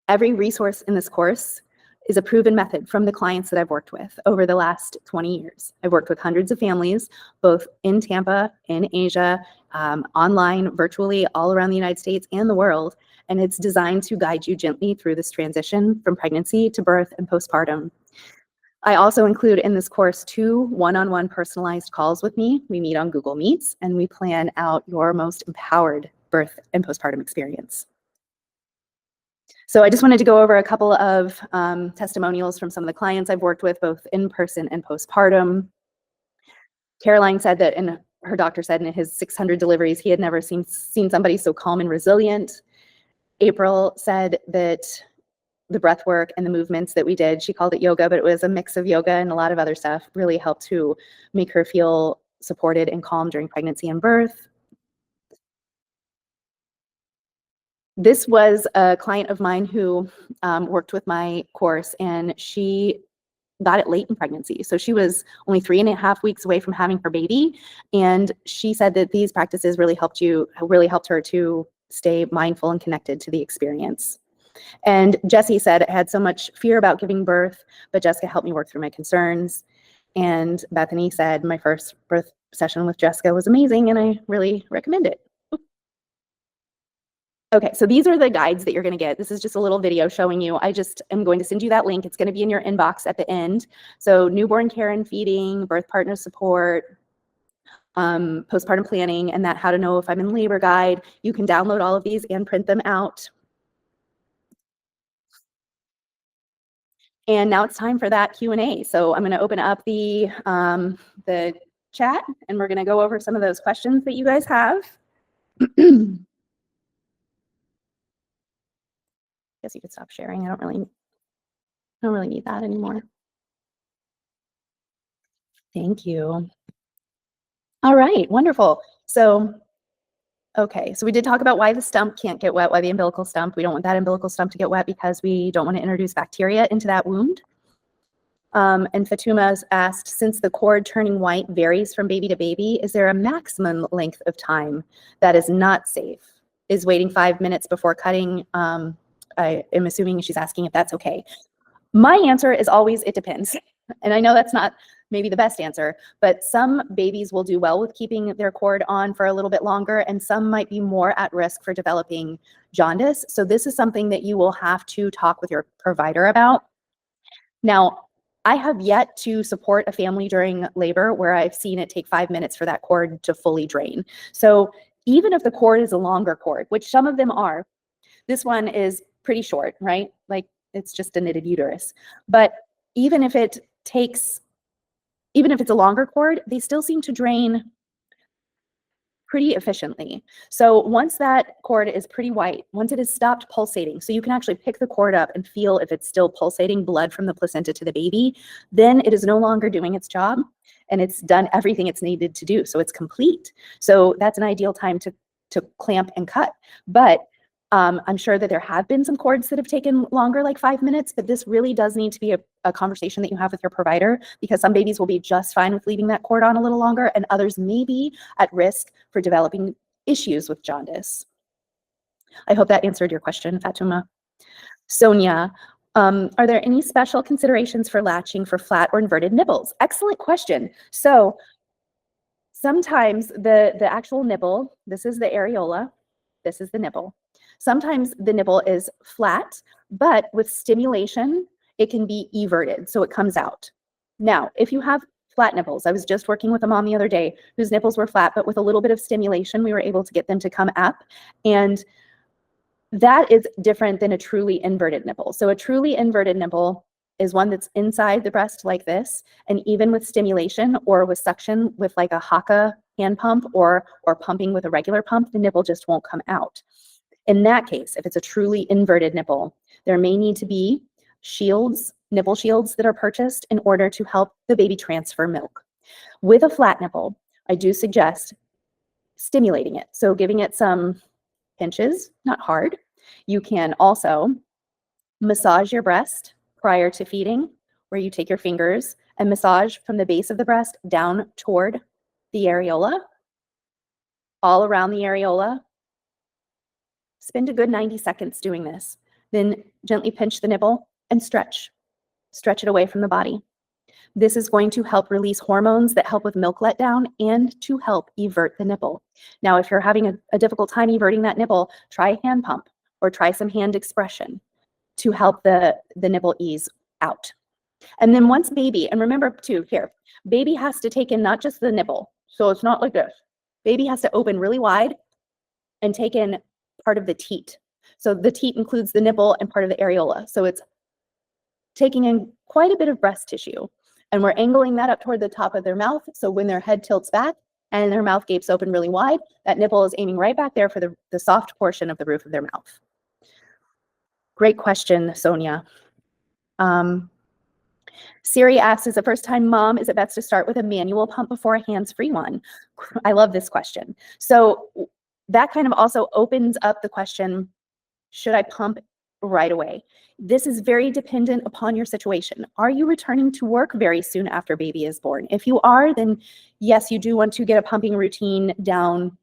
Every resource in this course is a proven method from the clients that I've worked with over the last 20 years. I've worked with hundreds of families, both in Tampa, in Asia, online, virtually, all around the United States and the world. And it's designed to guide you gently through this transition from pregnancy to birth and postpartum. I also include in this course 2 one-on-one personalized calls with me. We meet on Google Meets and we plan out your most empowered birth and postpartum experience. So I just wanted to go over a couple of testimonials from some of the clients I've worked with, both in person and postpartum. Caroline said that, and her doctor said in his 600 deliveries, he had never seen somebody so calm and resilient. April said that the breath work and the movements that we did, she called it yoga, but it was a mix of yoga and a lot of other stuff, really helped to make her feel supported and calm during pregnancy and birth. This was a client of mine who worked with my course, and she got it late in pregnancy. So she was only 3.5 weeks away from having her baby. And she said that these practices really helped her to stay mindful and connected to the experience. And Jessie said, I had so much fear about giving birth, but Jessica helped me work through my concerns. And Bethany said, my first birth session with Jessica was amazing, and I really recommend it. Okay, so these are the guides that you're going to get. This is just a little video showing you. I just am going to send you that link. It's going to be in your inbox at the end. So newborn care and feeding, birth partner support, postpartum planning, and that how to know if I'm in labor guide. You can download all of these and print them out. And now it's time for that Q&A. So I'm going to open up the chat, and we're going to go over some of those questions that you guys have. Guess you could stop sharing. I don't really need that anymore. Thank you. All right, wonderful. So, okay, so we did talk about why the stump can't get wet, why the umbilical stump. We don't want that umbilical stump to get wet because we don't want to introduce bacteria into that wound. And Fatuma asked, since the cord turning white varies from baby to baby, is there a maximum length of time that is not safe? Is waiting 5 minutes before cutting? I am assuming she's asking if that's okay. My answer is always, it depends. And I know that's not maybe the best answer, but some babies will do well with keeping their cord on for a little bit longer, and some might be more at risk for developing jaundice. So this is something that you will have to talk with your provider about. Now, I have yet to support a family during labor where I've seen it take 5 minutes for that cord to fully drain. So even if the cord is a longer cord, which some of them are, this one is pretty short, right? Like it's just a knitted uterus. But even if it takes even if it's a longer cord, they still seem to drain pretty efficiently. So once that cord is pretty white, once it has stopped pulsating, so you can actually pick the cord up and feel if it's still pulsating blood from the placenta to the baby, then it is no longer doing its job and it's done everything it's needed to do. So it's complete. So that's an ideal time to clamp and cut. But I'm sure that there have been some cords that have taken longer, like 5 minutes, but this really does need to be a conversation that you have with your provider, because some babies will be just fine with leaving that cord on a little longer, and others may be at risk for developing issues with jaundice. I hope that answered your question, Fatuma. Sonia, are there any special considerations for latching for flat or inverted nipples? Excellent question. So sometimes the actual nipple, this is the areola, this is the nipple. Sometimes the nipple is flat, but with stimulation, it can be everted, so it comes out. Now, if you have flat nipples, I was just working with a mom the other day whose nipples were flat, but with a little bit of stimulation, we were able to get them to come up. And that is different than a truly inverted nipple. So a truly inverted nipple is one that's inside the breast like this, and even with stimulation or with suction with like a Haka hand pump or pumping with a regular pump, the nipple just won't come out. In that case, if it's a truly inverted nipple, there may need to be shields, nipple shields that are purchased in order to help the baby transfer milk. With a flat nipple, I do suggest stimulating it. So giving it some pinches, not hard. You can also massage your breast prior to feeding, where you take your fingers and massage from the base of the breast down toward the areola, all around the areola. Spend a good 90 seconds doing this. Then gently pinch the nipple and stretch. Stretch it away from the body. This is going to help release hormones that help with milk letdown and to help evert the nipple. Now, if you're having a difficult time everting that nipple, try a hand pump or try some hand expression to help the nipple ease out. And then once baby, and remember too, here, baby has to take in not just the nipple. So it's not like this. Baby has to open really wide and take in part of the teat. So the teat includes the nipple and part of the areola. So it's taking in quite a bit of breast tissue. And we're angling that up toward the top of their mouth. So when their head tilts back and their mouth gapes open really wide, that nipple is aiming right back there for the soft portion of the roof of their mouth. Great question, Sonia. Siri asks, as a first-time mom, is it best to start with a manual pump before a hands-free one? I love this question. So that kind of also opens up the question, should I pump right away? This is very dependent upon your situation. Are you returning to work very soon after baby is born? If you are, then yes, you do want to get a pumping routine down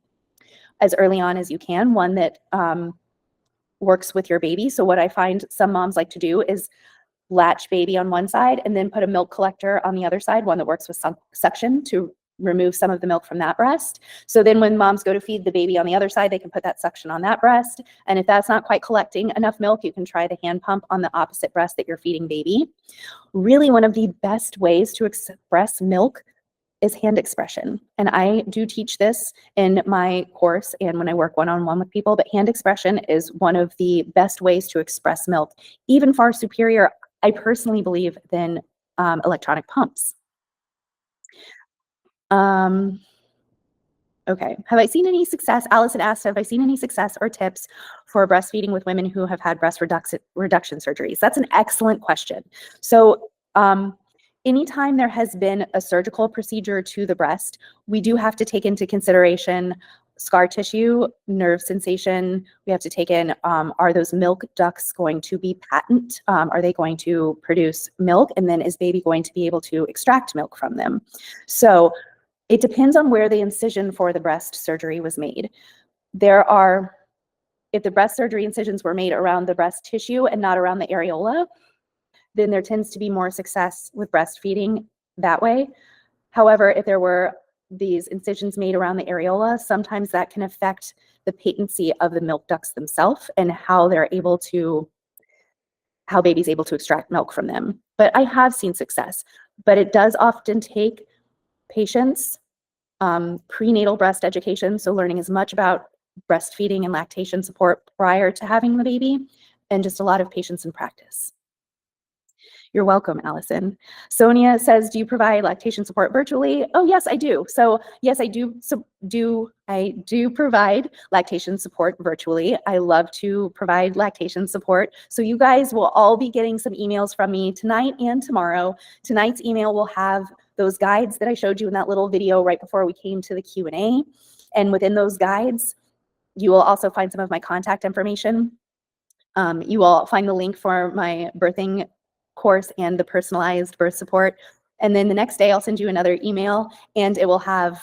as early on as you can, one that works with your baby. So what I find some moms like to do is latch baby on one side and then put a milk collector on the other side, one that works with suction to remove some of the milk from that breast. So then when moms go to feed the baby on the other side, they can put that suction on that breast. And if that's not quite collecting enough milk, you can try the hand pump on the opposite breast that you're feeding baby. Really, one of the best ways to express milk is hand expression. And I do teach this in my course and when I work one-on-one with people, but hand expression is one of the best ways to express milk, even far superior, I personally believe, than electronic pumps. Okay, have I seen any success? Allison asked, have I seen any success or tips for breastfeeding with women who have had breast reduction surgeries? That's an excellent question. So anytime there has been a surgical procedure to the breast, we do have to take into consideration scar tissue, nerve sensation. We have to take in, are those milk ducts going to be patent? Are they going to produce milk? And then is baby going to be able to extract milk from them? So it depends on where the incision for the breast surgery was made. If the breast surgery incisions were made around the breast tissue and not around the areola, then there tends to be more success with breastfeeding that way. However, if there were these incisions made around the areola, sometimes that can affect the patency of the milk ducts themselves and how baby's able to extract milk from them. But I have seen success, but it does often take patience, prenatal breast education, so learning as much about breastfeeding and lactation support prior to having the baby, and just a lot of patience and practice. You're welcome, Allison. Sonia says, do you provide lactation support virtually? Oh, yes, I do. So yes, I do. I do provide lactation support virtually. I love to provide lactation support. So you guys will all be getting some emails from me tonight and tomorrow. Tonight's email will have those guides that I showed you in that little video right before we came to the Q&A. And within those guides, you will also find some of my contact information. You will find the link for my birthing course and the personalized birth support. And then the next day I'll send you another email and it will have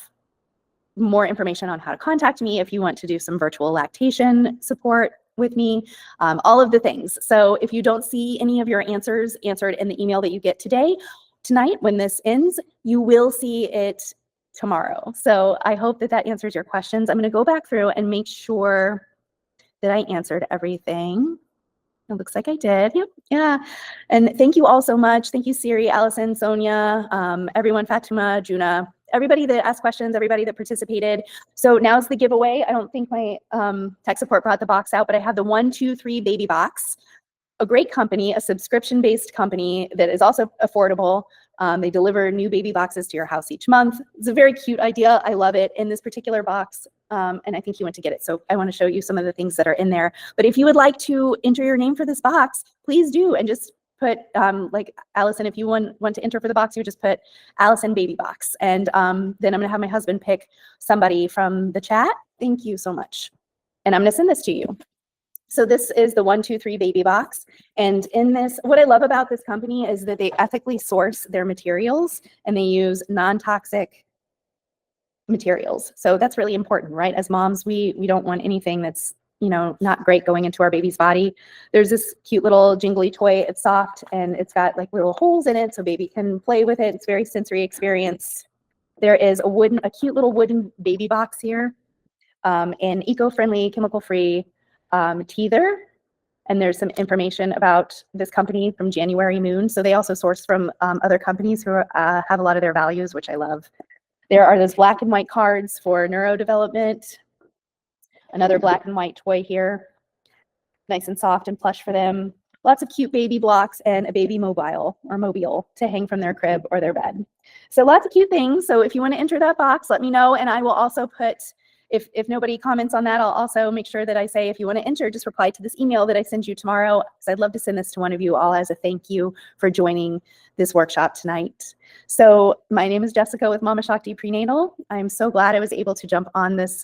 more information on how to contact me if you want to do some virtual lactation support with me, all of the things. So if you don't see any of your answers answered in the email that you get tonight, when this ends, you will see it tomorrow. So I hope that that answers your questions. I'm going to go back through and make sure that I answered everything. It looks like I did. Yep. Yeah. And thank you all so much. Thank you, Siri, Allison, Sonia, everyone, Fatuma, Juna, everybody that asked questions, everybody that participated. So now's the giveaway. I don't think my tech support brought the box out, but I have the 1, 2, 3 baby box. A great company, a subscription-based company that is also affordable. They deliver new baby boxes to your house each month. It's a very cute idea. I love it. In this particular box, and I think you went to get it, so I want to show you some of the things that are in there. But if you would like to enter your name for this box, please do, and just put, like Allison, if you want to enter for the box, you just put Allison baby box. And then I'm going to have my husband pick somebody from the chat. Thank you so much. And I'm going to send this to you. So this is the 1, 2, 3 baby box. And in this, what I love about this company is that they ethically source their materials and they use non-toxic materials. So that's really important, right? As moms, we don't want anything that's, you know, not great going into our baby's body. There's this cute little jingly toy. It's soft and it's got like little holes in it so baby can play with it. It's very sensory experience. There is a cute little wooden baby box here, an eco-friendly, chemical-free teether. And there's some information about this company from January Moon. So they also source from other companies who have a lot of their values, which I love. There are those black and white cards for neurodevelopment. Another black and white toy here. Nice and soft and plush for them. Lots of cute baby blocks and a baby mobile to hang from their crib or their bed. So lots of cute things. So if you want to enter that box, let me know. And I will also put, if nobody comments on that, I'll also make sure that I say, if you want to enter, just reply to this email that I send you tomorrow, because I'd love to send this to one of you all as a thank you for joining this workshop tonight. So my name is Jessica with MamaShakti Prenatal. I'm so glad I was able to jump on this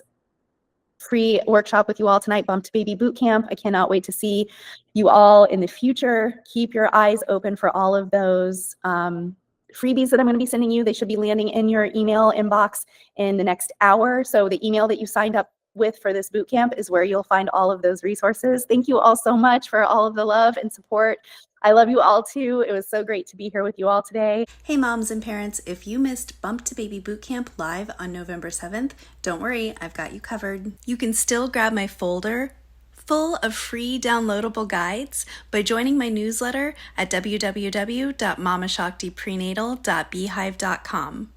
free workshop with you all tonight, Bump to Baby Bootcamp. I cannot wait to see you all in the future. Keep your eyes open for all of those freebies that I'm going to be sending you. They should be landing in your email inbox in the next hour. So the email that you signed up with for this bootcamp is where you'll find all of those resources. Thank you all so much for all of the love and support. I love you all too. It was so great to be here with you all today. Hey moms and parents, if you missed Bump to Baby Bootcamp live on November 7th, don't worry, I've got you covered. You can still grab my folder full of free downloadable guides by joining my newsletter at www.mamashaktiprenatal.beehive.com.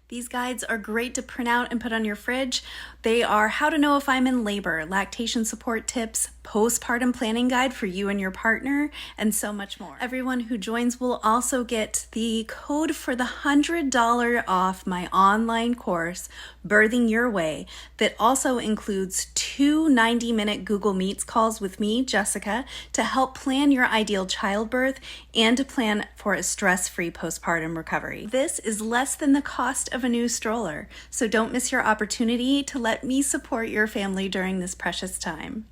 These guides are great to print out and put on your fridge. They are how to know if I'm in labor, lactation support tips, postpartum planning guide for you and your partner, and so much more. Everyone who joins will also get the code for the $100 off my online course, Birthing Your Way, that also includes 2 90-minute Google Meets calls with me, Jessica, to help plan your ideal childbirth and to plan for a stress-free postpartum recovery. This is less than the cost of a new stroller, so don't miss your opportunity to let me support your family during this precious time.